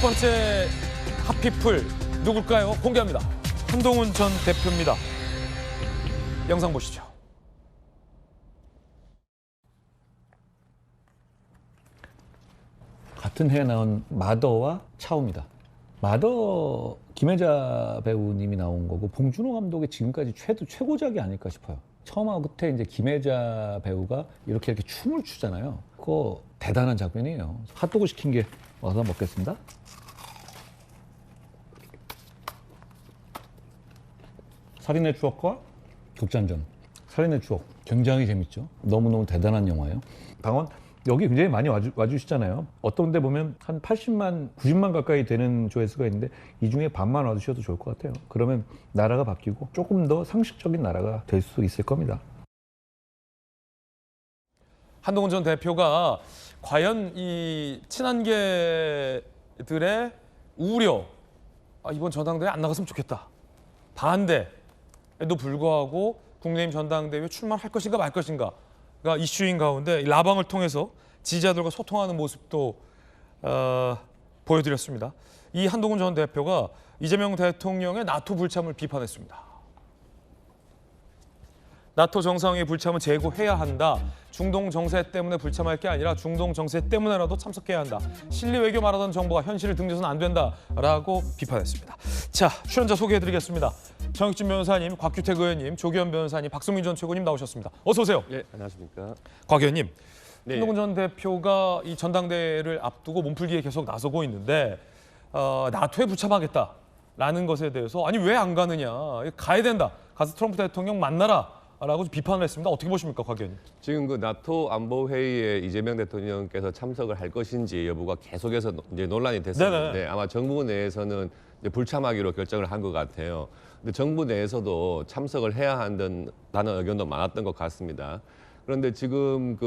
번째 핫피플 누굴까요? 공개합니다. 한동훈 전 대표입니다. 영상 보시죠. 같은 해에 나온 마더와 차오입니다. 마더 김혜자 배우님이 나온 거고 봉준호 감독의 지금까지 최고작이 아닐까 싶어요. 처음하고 끝에 이제 김혜자 배우가 이렇게 춤을 추잖아요. 그거 대단한 장면이에요. 핫도그 시킨 게 와서 먹겠습니다. 살인의 추억과 극장전. 살인의 추억 굉장히 재밌죠. 너무너무 대단한 영화예요. 강원 여기 굉장히 많이 와주시잖아요. 어떤 데 보면 한 80만, 90만 가까이 되는 조회수가 있는데 이 중에 반만 와주셔도 좋을 것 같아요. 그러면 나라가 바뀌고 조금 더 상식적인 나라가 될 수 있을 겁니다. 한동훈 전 대표가 과연 이 친한계들의 우려, 이번 전당대회 안 나갔으면 좋겠다, 반대에도 불구하고 국민의힘 전당대회에 출마할 것인가 말 것인가가 이슈인 가운데 라방을 통해서 지지자들과 소통하는 모습도 보여드렸습니다. 이 한동훈 전 대표가 이재명 대통령의 나토 불참을 비판했습니다. 나토 정상회의 불참은 재고해야 한다. 중동 정세 때문에 불참할 게 아니라 중동 정세 때문에라도 참석해야 한다. 실리 외교 말하던 정부가 현실을 등져서는 안 된다라고 비판했습니다. 자, 출연자 소개해드리겠습니다. 정익진 변호사님, 곽규택 의원님, 조기현 변호사님, 박승민 전 최고님 나오셨습니다. 어서 오세요. 네, 안녕하십니까. 곽 의원님, 네. 한동훈 전 대표가 이 전당대회를 앞두고 몸풀기에 계속 나서고 있는데 나토에 불참하겠다라는 것에 대해서 아니 왜 안 가느냐, 가야 된다, 가서 트럼프 대통령 만나라 라고 비판을 했습니다. 어떻게 보십니까, 곽 의원님? 지금 그 나토 안보 회의에 이재명 대통령께서 참석을 할 것인지 여부가 계속해서 이제 논란이 됐었는데 네네. 아마 정부 내에서는 이제 불참하기로 결정을 한 것 같아요. 근데 정부 내에서도 참석을 해야 한다는 의견도 많았던 것 같습니다. 그런데 지금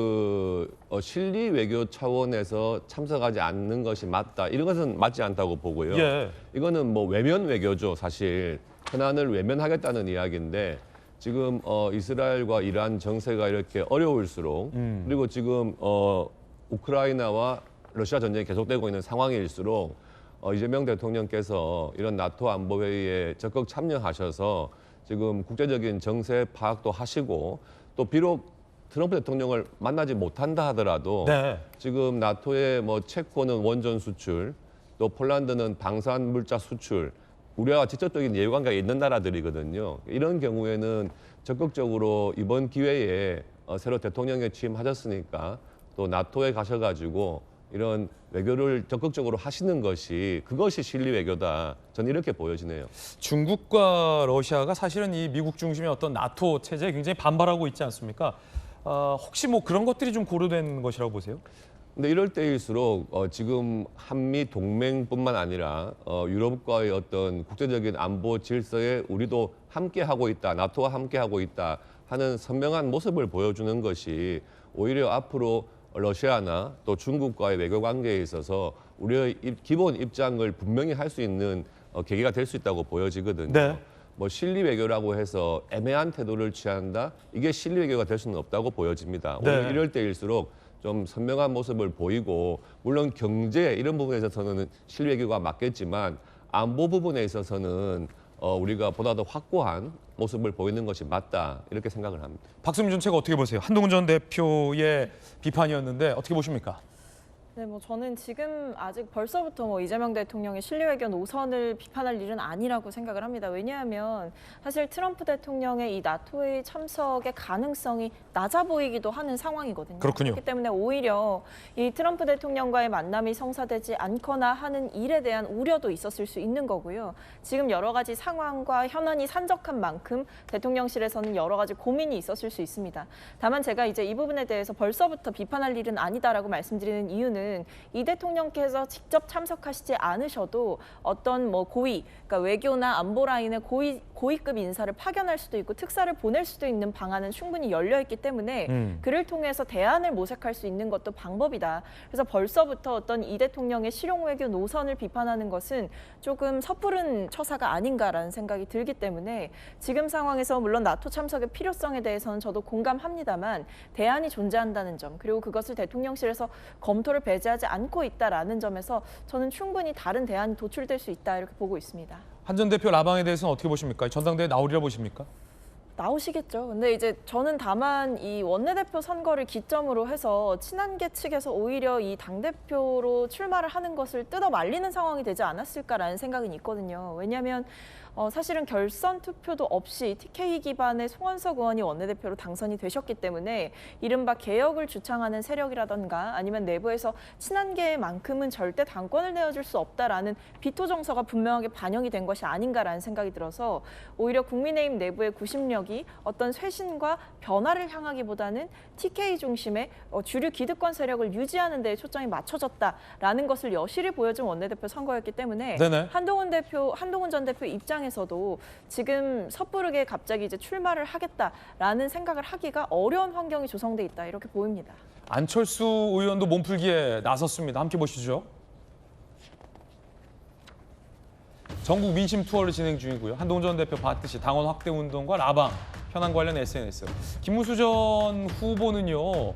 실리 외교 차원에서 참석하지 않는 것이 맞다, 이런 것은 맞지 않다고 보고요. 예. 이거는 뭐 외면 외교죠. 사실 현안을 외면하겠다는 이야기인데 지금 이스라엘과 이란 정세가 이렇게 어려울수록 그리고 지금 우크라이나와 러시아 전쟁이 계속되고 있는 상황일수록 이재명 대통령께서 이런 나토 안보회의에 적극 참여하셔서 지금 국제적인 정세 파악도 하시고 또 비록 트럼프 대통령을 만나지 못한다 하더라도 네. 지금 나토의 뭐 체코는 원전 수출, 또 폴란드는 방산 물자 수출, 우리와 직접적인 이해관계가 있는 나라들이거든요. 이런 경우에는 적극적으로 이번 기회에 새로 대통령에 취임하셨으니까 또 나토에 가셔가지고 이런 외교를 적극적으로 하시는 것이, 그것이 실리 외교다. 저는 이렇게 보여지네요. 중국과 러시아가 사실은 이 미국 중심의 어떤 나토 체제에 굉장히 반발하고 있지 않습니까? 혹시 뭐 그런 것들이 좀 고려된 것이라고 보세요? 근데 이럴 때일수록 지금 한미 동맹뿐만 아니라 유럽과의 어떤 국제적인 안보 질서에 우리도 함께하고 있다, 나토와 함께하고 있다 하는 선명한 모습을 보여주는 것이 오히려 앞으로 러시아나 또 중국과의 외교 관계에 있어서 우리의 기본 입장을 분명히 할 수 있는 계기가 될 수 있다고 보여지거든요. 네. 뭐 실리 외교라고 해서 애매한 태도를 취한다, 이게 실리 외교가 될 수는 없다고 보여집니다. 네. 오히려 이럴 때일수록 좀 선명한 모습을 보이고, 물론 경제 이런 부분에 있어서는 실리 외교가 맞겠지만 안보 부분에 있어서는 우리가 보다 더 확고한 모습을 보이는 것이 맞다, 이렇게 생각을 합니다. 박승민 전 최고 어떻게 보세요? 한동훈 전 대표의 비판이었는데 어떻게 보십니까? 네, 저는 지금 아직 벌써부터 이재명 대통령의 실리 외교 노선을 비판할 일은 아니라고 생각을 합니다. 왜냐하면 사실 트럼프 대통령의 이 나토의 참석의 가능성이 낮아 보이기도 하는 상황이거든요. 그렇군요. 그렇기 때문에 오히려 이 트럼프 대통령과의 만남이 성사되지 않거나 하는 일에 대한 우려도 있었을 수 있는 거고요. 지금 여러 가지 상황과 현안이 산적한 만큼 대통령실에서는 여러 가지 고민이 있었을 수 있습니다. 다만 제가 이제 이 부분에 대해서 벌써부터 비판할 일은 아니다라고 말씀드리는 이유는 이 대통령께서 직접 참석하시지 않으셔도 어떤 고위, 그러니까 외교나 안보 라인의 고위급 인사를 파견할 수도 있고 특사를 보낼 수도 있는 방안은 충분히 열려 있기 때문에 그를 통해서 대안을 모색할 수 있는 것도 방법이다. 그래서 벌써부터 어떤 이 대통령의 실용 외교 노선을 비판하는 것은 조금 섣부른 처사가 아닌가라는 생각이 들기 때문에 지금 상황에서 물론 나토 참석의 필요성에 대해서는 저도 공감합니다만 대안이 존재한다는 점, 그리고 그것을 대통령실에서 검토를 배제하지 않고 있다라는 점에서 저는 충분히 다른 대안이 도출될 수 있다 이렇게 보고 있습니다. 한 전 대표 라방에 대해서는 어떻게 보십니까? 전당대회 나오리라 보십니까? 나오시겠죠. 근데 이제 저는 다만 이 원내대표 선거를 기점으로 해서 친한계 측에서 오히려 이 당대표로 출마를 하는 것을 뜯어 말리는 상황이 되지 않았을까라는 생각은 있거든요. 왜냐하면 사실은 결선 투표도 없이 TK 기반의 송원석 의원이 원내대표로 당선이 되셨기 때문에 이른바 개혁을 주창하는 세력이라던가 아니면 내부에서 친한계만큼은 절대 당권을 내어줄 수 없다라는 비토 정서가 분명하게 반영이 된 것이 아닌가라는 생각이 들어서 오히려 국민의힘 내부의 구심력이 어떤 쇄신과 변화를 향하기보다는 TK 중심의 주류 기득권 세력을 유지하는 데 초점이 맞춰졌다라는 것을 여실히 보여준 원내대표 선거였기 때문에 네네. 한동훈 전 대표 입장에서도 지금 섣부르게 갑자기 이제 출마를 하겠다라는 생각을 하기가 어려운 환경이 조성돼 있다 이렇게 보입니다. 안철수 의원도 몸풀기에 나섰습니다. 함께 보시죠. 전국 민심 투어를 진행 중이고요. 한동훈 전 대표 봤듯이 당원 확대 운동과 라방, 현안 관련 SNS. 김문수 전 후보는요.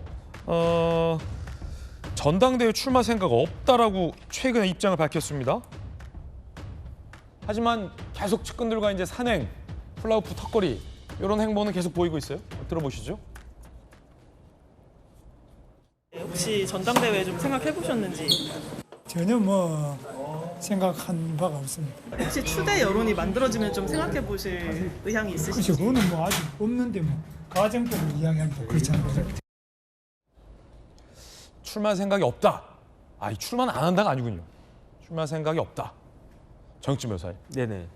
전당대회 출마 생각 없다라고 최근에 입장을 밝혔습니다. 하지만 계속 측근들과 이제 산행, 플라우프 턱걸이 이런 행보는 계속 보이고 있어요. 들어보시죠. 혹시 전당대회 좀 생각해 보셨는지? 전혀 뭐 생각한 바가 없습니다. 혹시 추대 여론이 만들어지면 좀 생각해 보실 의향이 그렇죠. 있으신지? 그거는 뭐 아직 없는데 뭐 가정법을 이야기하기도 그렇잖아요. 출마 생각이 없다. 이 출마는 안 한다가 아니군요. 출마 생각이 없다. 정익진 변호사님. 네네.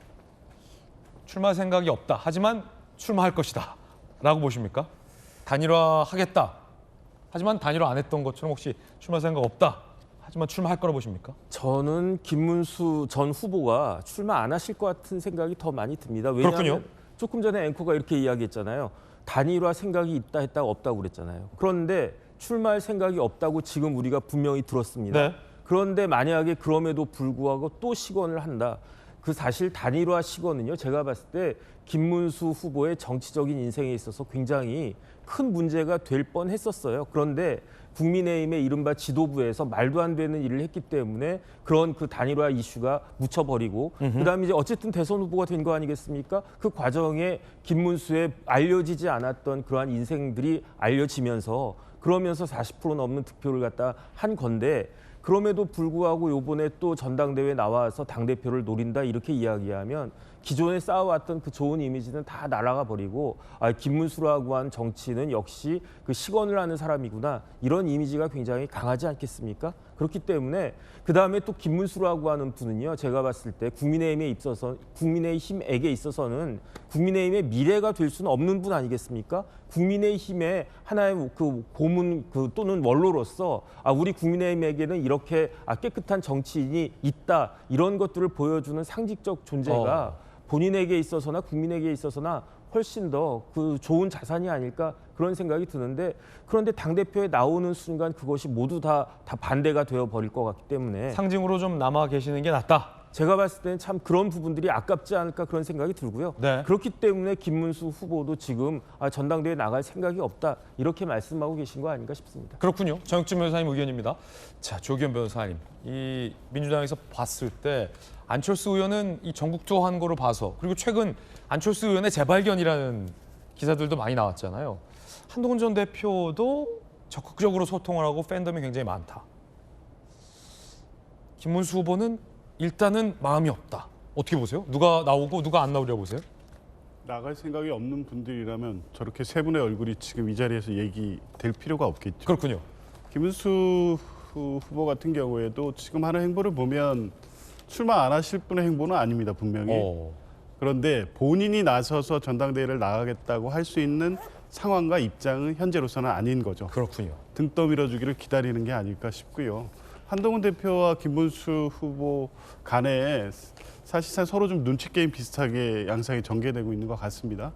출마 생각이 없다. 하지만 출마할 것이다. 라고 보십니까? 단일화하겠다. 하지만 단일화 안 했던 것처럼 혹시 출마 생각 없다. 하지만 출마할 거라 보십니까? 저는 김문수 전 후보가 출마 안 하실 것 같은 생각이 더 많이 듭니다. 왜냐하면 그렇군요. 조금 전에 앵커가 이렇게 이야기했잖아요. 단일화 생각이 있다 했다가 없다고 그랬잖아요. 그런데 출마할 생각이 없다고 지금 우리가 분명히 들었습니다. 네. 그런데 만약에 그럼에도 불구하고 또 시건을 한다. 그 사실 단일화 시건은요. 제가 봤을 때 김문수 후보의 정치적인 인생에 있어서 굉장히 큰 문제가 될 뻔했었어요. 그런데 국민의힘의 이른바 지도부에서 말도 안 되는 일을 했기 때문에 그런 그 단일화 이슈가 묻혀버리고 그다음에 이제 어쨌든 대선 후보가 된 거 아니겠습니까? 그 과정에 김문수의 알려지지 않았던 그러한 인생들이 알려지면서 그러면서 40% 넘는 득표를 갖다 한 건데 그럼에도 불구하고 이번에 또 전당대회에 나와서 당대표를 노린다 이렇게 이야기하면 기존에 쌓아왔던 그 좋은 이미지는 다 날아가 버리고 김문수라고 한 정치인은 역시 그 식언을 하는 사람이구나 이런 이미지가 굉장히 강하지 않겠습니까? 그렇기 때문에 그다음에 또 김문수라고 하는 분은요. 제가 봤을 때 국민의힘에게 있어서는 국민의힘의 미래가 될 수는 없는 분 아니겠습니까? 국민의힘의 하나의 그 고문 또는 원로로서 우리 국민의힘에게는 이렇게 깨끗한 정치인이 있다 이런 것들을 보여주는 상징적 존재가 본인에게 있어서나 국민에게 있어서나 훨씬 더 그 좋은 자산이 아닐까 그런 생각이 드는데 그런데 당대표에 나오는 순간 그것이 모두 다 반대가 되어 버릴 것 같기 때문에 상징으로 좀 남아 계시는 게 낫다. 제가 봤을 때는 참 그런 부분들이 아깝지 않을까 그런 생각이 들고요. 네. 그렇기 때문에 김문수 후보도 지금 전당대회에 나갈 생각이 없다 이렇게 말씀하고 계신 거 아닌가 싶습니다. 그렇군요. 정익진 변호사님 의견입니다. 자, 조기현 변호사님. 이 민주당에서 봤을 때 안철수 의원은 이 전국 투어 한 거를 봐서 그리고 최근 안철수 의원의 재발견이라는 기사들도 많이 나왔잖아요. 한동훈 전 대표도 적극적으로 소통을 하고 팬덤이 굉장히 많다. 김문수 후보는 일단은 마음이 없다. 어떻게 보세요? 누가 나오고 누가 안 나오려고 보세요? 나갈 생각이 없는 분들이라면 저렇게 세 분의 얼굴이 지금 이 자리에서 얘기될 필요가 없겠죠. 그렇군요. 김문수 후보 같은 경우에도 지금 하는 행보를 보면 출마 안 하실 분의 행보는 아닙니다. 분명히. 그런데 본인이 나서서 전당대회를 나가겠다고 할 수 있는 상황과 입장은 현재로서는 아닌 거죠. 그렇군요. 등 떠밀어주기를 기다리는 게 아닐까 싶고요. 한동훈 대표와 김문수 후보 간에 사실상 서로 좀 눈치 게임 비슷하게 양상이 전개되고 있는 것 같습니다.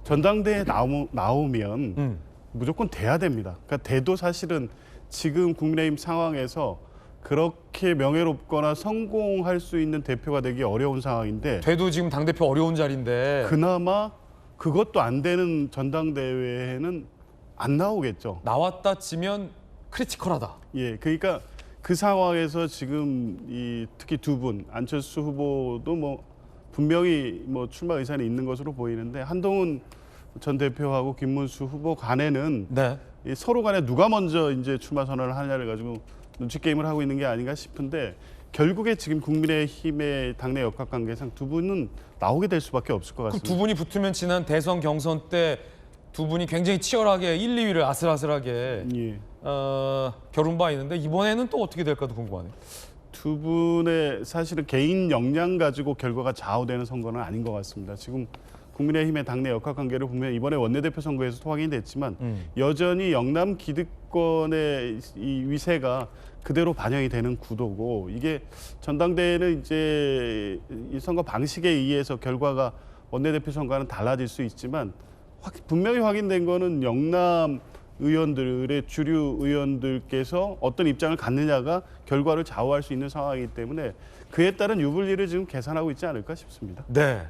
전당대회에 나오면 무조건 돼야 됩니다. 그러니까 돼도 사실은 지금 국민의힘 상황에서 그렇게 명예롭거나 성공할 수 있는 대표가 되기 어려운 상황인데 돼도 지금 당대표 어려운 자리인데 그나마 그것도 안 되는 전당대회에는 안 나오겠죠. 나왔다 치면 크리티컬하다. 예, 그러니까 그 상황에서 지금 특히 두 분 안철수 후보도 뭐 분명히 뭐 출마 의사는 있는 것으로 보이는데 한동훈 전 대표하고 김문수 후보 간에는 네. 이 서로 간에 누가 먼저 이제 출마 선언을 하냐를 가지고 눈치 게임을 하고 있는 게 아닌가 싶은데 결국에 지금 국민의힘의 당내 역학관계상 두 분은 나오게 될 수밖에 없을 것 그럼 같습니다. 두 분이 붙으면 지난 대선 경선 때 두 분이 굉장히 치열하게 1, 2위를 아슬아슬하게 예. 겨룬 바 있는데 이번에는 또 어떻게 될까도 궁금하네요. 두 분의 사실은 개인 역량 가지고 결과가 좌우되는 선거는 아닌 것 같습니다. 지금 국민의힘의 당내 역학관계를 보면 이번에 원내대표 선거에서도 확인이 됐지만 여전히 영남 기득권의 이 위세가 그대로 반영이 되는 구도고 이게 전당대회는 이제 이 선거 방식에 의해서 결과가 원내대표 선거와는 달라질 수 있지만 분명히 확인된 거는 영남 의원들의 주류 의원들께서 어떤 입장을 갖느냐가 결과를 좌우할 수 있는 상황이기 때문에 그에 따른 유불리를 지금 계산하고 있지 않을까 싶습니다. 네.